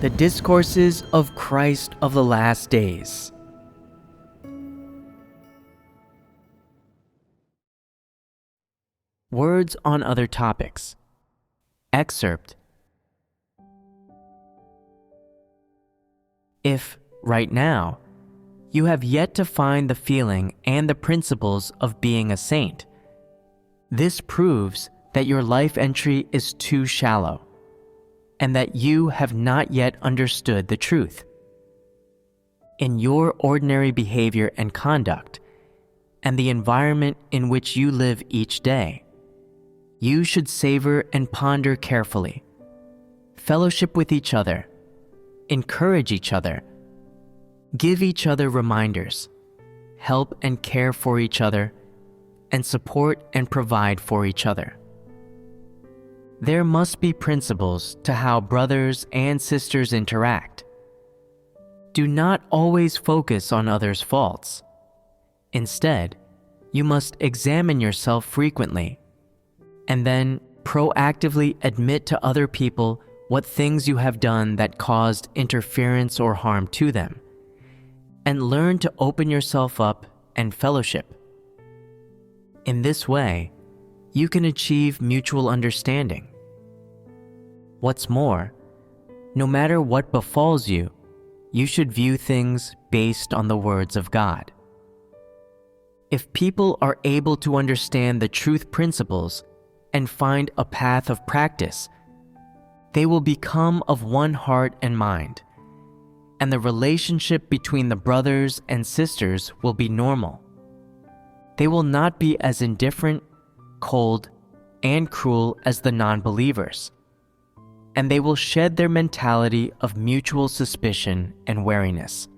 The Discourses of Christ of the Last Days. Words on other topics. Excerpt. If, right now, you have yet to find the feeling and the principles of being a saint, this proves that your life entry is too shallow, and that you have not yet understood the truth. In your ordinary behavior and conduct, and the environment in which you live each day, you should savor and ponder carefully, fellowship with each other, encourage each other, give each other reminders, help and care for each other, and support and provide for each other. There must be principles to how brothers and sisters interact. Do not always focus on others' faults. Instead, you must examine yourself frequently, and then proactively admit to other people what things you have done that caused interference or harm to them, and learn to open yourself up and fellowship. In this way, you can achieve mutual understanding. What's more, no matter what befalls you, you should view things based on the words of God. If people are able to understand the truth principles and find a path of practice, they will become of one heart and mind, and the relationship between the brothers and sisters will be normal. They will not be as indifferent, cold, and cruel as the non-believers, and they will shed their mentality of mutual suspicion and wariness.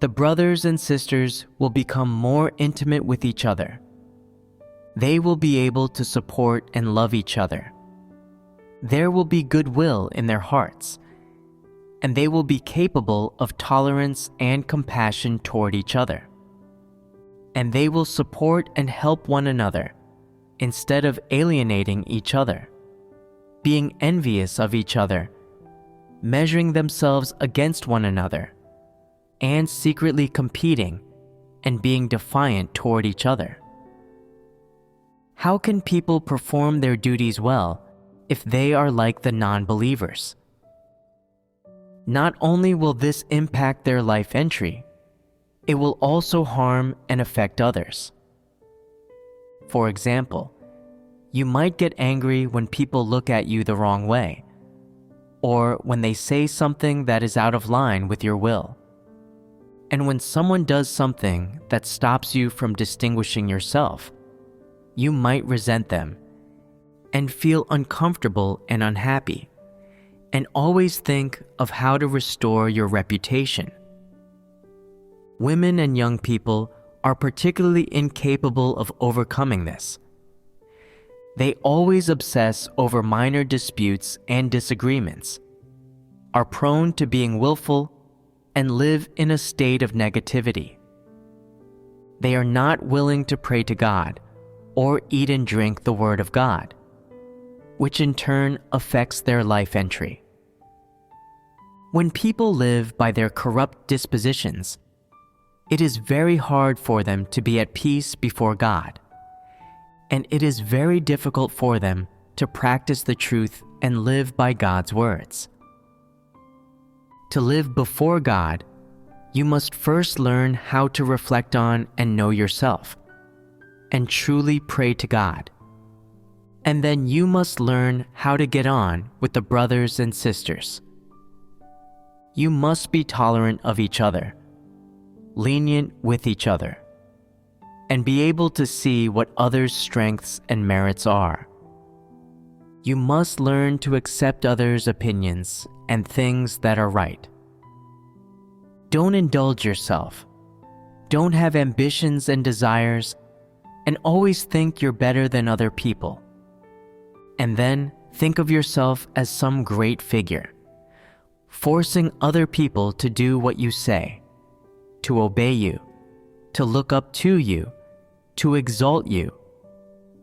The brothers and sisters will become more intimate with each other. They will be able to support and love each other. There will be goodwill in their hearts, and they will be capable of tolerance and compassion toward each other. And they will support and help one another instead of alienating each other, being envious of each other, measuring themselves against one another, and secretly competing and being defiant toward each other. How can people perform their duties well if they are like the non-believers? Not only will this impact their life entry, it will also harm and affect others. For example, you might get angry when people look at you the wrong way, or when they say something that is out of line with your will. And when someone does something that stops you from distinguishing yourself, you might resent them and feel uncomfortable and unhappy, and always think of how to restore your reputation. Women and young people are particularly incapable of overcoming this. They always obsess over minor disputes and disagreements, are prone to being willful, and live in a state of negativity. They are not willing to pray to God or eat and drink the Word of God, which in turn affects their life entry. When people live by their corrupt dispositions, it is very hard for them to be at peace before God, and it is very difficult for them to practice the truth and live by God's words. To live before God, you must first learn how to reflect on and know yourself, and truly pray to God. And then you must learn how to get on with the brothers and sisters. You must be tolerant of each other, lenient with each other, and be able to see what others' strengths and merits are. You must learn to accept others' opinions and things that are right. Don't indulge yourself. Don't have ambitions and desires, and always think you're better than other people. And then think of yourself as some great figure, forcing other people to do what you say, to obey you, to look up to you, to exalt you.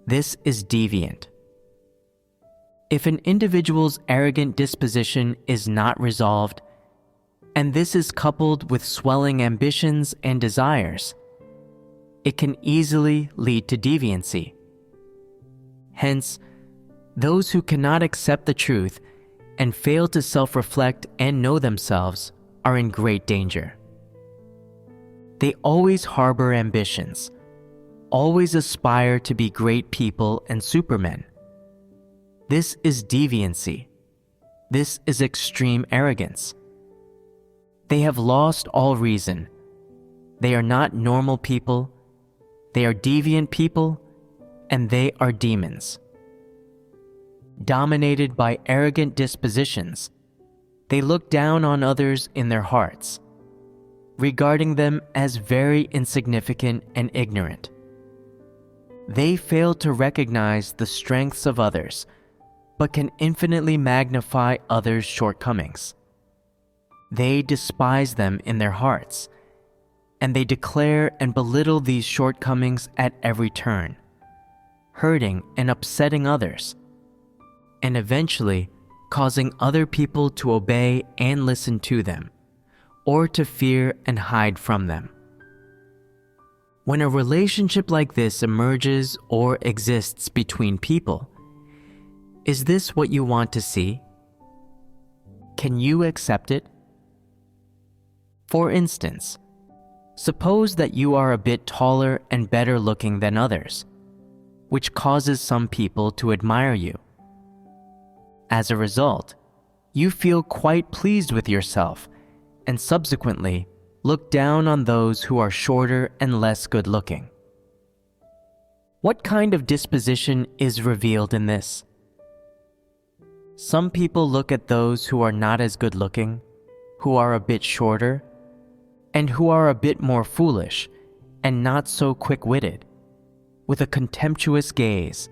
This is deviant. If an individual's arrogant disposition is not resolved, and this is coupled with swelling ambitions and desires, it can easily lead to deviancy. Hence, those who cannot accept the truth and fail to self-reflect and know themselves are in great danger. They always harbor ambitions, always aspire to be great people and supermen. This is deviancy. This is extreme arrogance. They have lost all reason. They are not normal people. They are deviant people, and they are demons. Dominated by arrogant dispositions, they look down on others in their hearts, regarding them as very insignificant and ignorant. They fail to recognize the strengths of others, but can infinitely magnify others' shortcomings. They despise them in their hearts, and they declare and belittle these shortcomings at every turn, hurting and upsetting others, and eventually causing other people to obey and listen to them, or to fear and hide from them. When a relationship like this emerges or exists between people, is this what you want to see? Can you accept it? For instance, suppose that you are a bit taller and better looking than others, which causes some people to admire you. As a result, you feel quite pleased with yourself and subsequently look down on those who are shorter and less good looking. What kind of disposition is revealed in this? Some people look at those who are not as good looking, who are a bit shorter, and who are a bit more foolish and not so quick-witted, with a contemptuous gaze,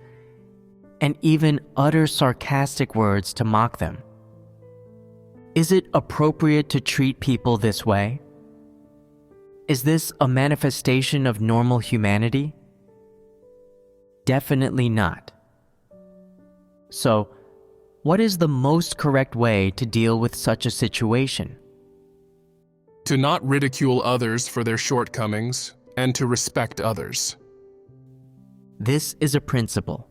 and even utter sarcastic words to mock them. Is it appropriate to treat people this way? Is this a manifestation of normal humanity? Definitely not. So, what is the most correct way to deal with such a situation? To not ridicule others for their shortcomings, and to respect others. This is a principle.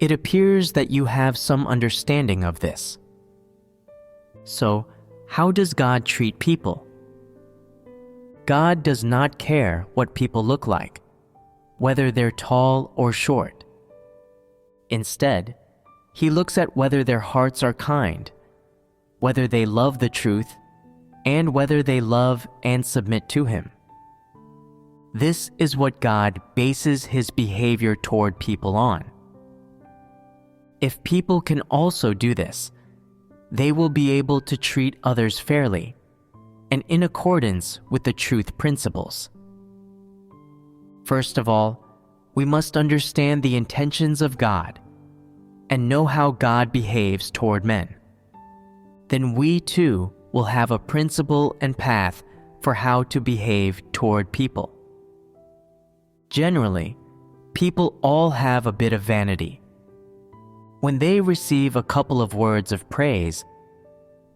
It appears that you have some understanding of this. So, how does God treat people? God does not care what people look like, whether they're tall or short. Instead, He looks at whether their hearts are kind, whether they love the truth, and whether they love and submit to Him. This is what God bases His behavior toward people on. If people can also do this, they will be able to treat others fairly and in accordance with the truth principles. First of all, we must understand the intentions of God and know how God behaves toward men. Then we too will have a principle and path for how to behave toward people. Generally, people all have a bit of vanity. When they receive a couple of words of praise,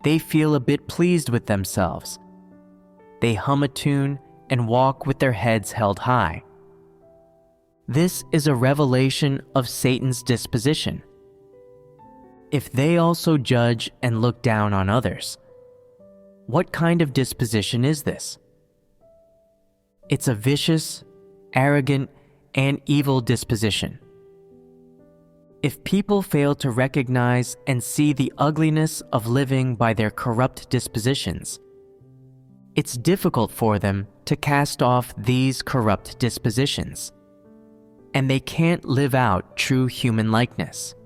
they feel a bit pleased with themselves. They hum a tune and walk with their heads held high. This is a revelation of Satan's disposition. If they also judge and look down on others, what kind of disposition is this? It's a vicious, arrogant, and evil disposition. If people fail to recognize and see the ugliness of living by their corrupt dispositions, it's difficult for them to cast off these corrupt dispositions, and they can't live out true human likeness.